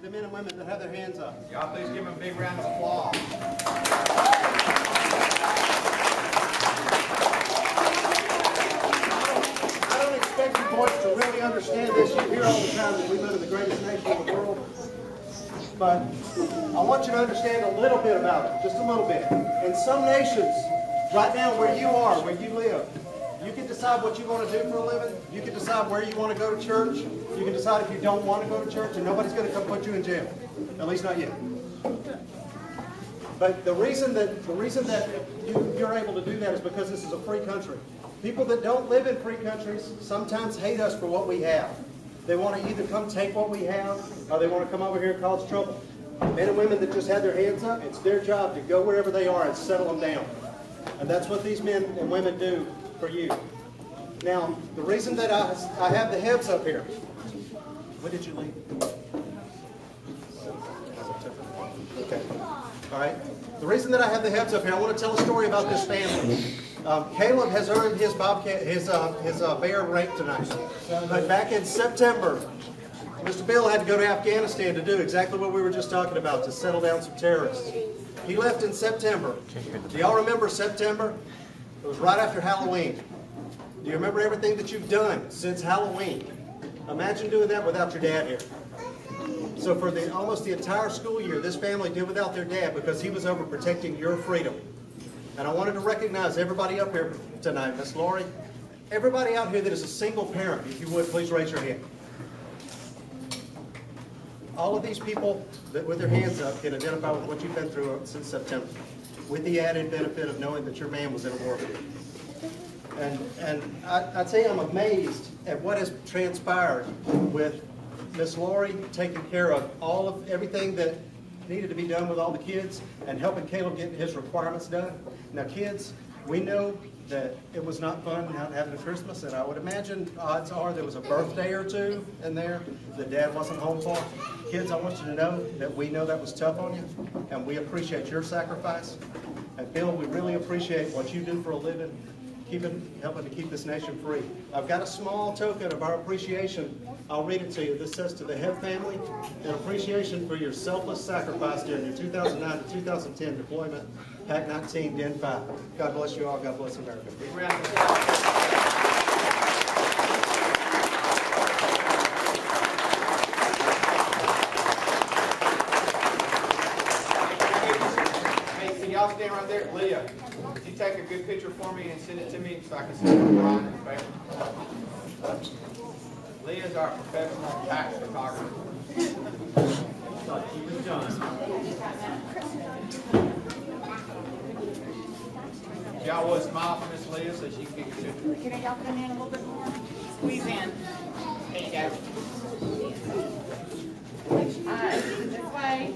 the men and women that have their hands up. Y'all please give them a big round of applause. I don't expect you boys to really understand this. You hear all the time that we live in the greatest nation in the world. But I want you to understand a little bit about it, just a little bit. In some nations, right now where you are, where you live, you can decide what you want to do for a living. You can decide where you want to go to church. You can decide if you don't want to go to church, and nobody's going to come put you in jail. At least not yet. But the reason that you're able to do that is because this is a free country. People that don't live in free countries sometimes hate us for what we have. They want to either come take what we have, or they want to come over here and cause trouble. Men and women that just had their hands up, it's their job to go wherever they are and settle them down. And that's what these men and women do for you. Now, the reason that I have the Hebbs up here. When did you leave? Okay. All right. The reason that I have the Hebbs up here, I want to tell a story about this family. Caleb has earned his bear rank tonight. But back in September, Mr. Bill had to go to Afghanistan to do exactly what we were just talking about, to settle down some terrorists. He left in September. Do y'all remember September? It was right after Halloween. Do you remember everything that you've done since Halloween? Imagine doing that without your dad here. So for almost the entire school year, this family did without their dad because he was over protecting your freedom. And I wanted to recognize everybody up here tonight. Miss Lori, everybody out here that is a single parent, if you would, please raise your hand. All of these people that with their hands up can identify with what you've been through since September, with the added benefit of knowing that your man was in a war. And I tell you, I'm amazed at what has transpired with Miss Lori taking care of everything that needed to be done with all the kids and helping Caleb get his requirements done. Now kids, we know that it was not fun not having a Christmas, and I would imagine odds are there was a birthday or two in there that Dad wasn't home for. Kids, I want you to know that we know that was tough on you, and we appreciate your sacrifice. And Bill, we really appreciate what you do for a living, helping to keep this nation free. I've got a small token of our appreciation. I'll read it to you. This says, to the Hebbs family, an appreciation for your selfless sacrifice during your 2009 to 2010 deployment, Pac 19, Den 5. God bless you all. God bless America. Hey, can y'all stand right there? Leah, could you take a good picture for me and send it to me so I can send it to Brian and Faith? Leah's our professional tax photographer. Y'all will smile for Miss Leah so she can get your picture. Can y'all come in a little bit more? Squeeze in. There you go. All right, this way.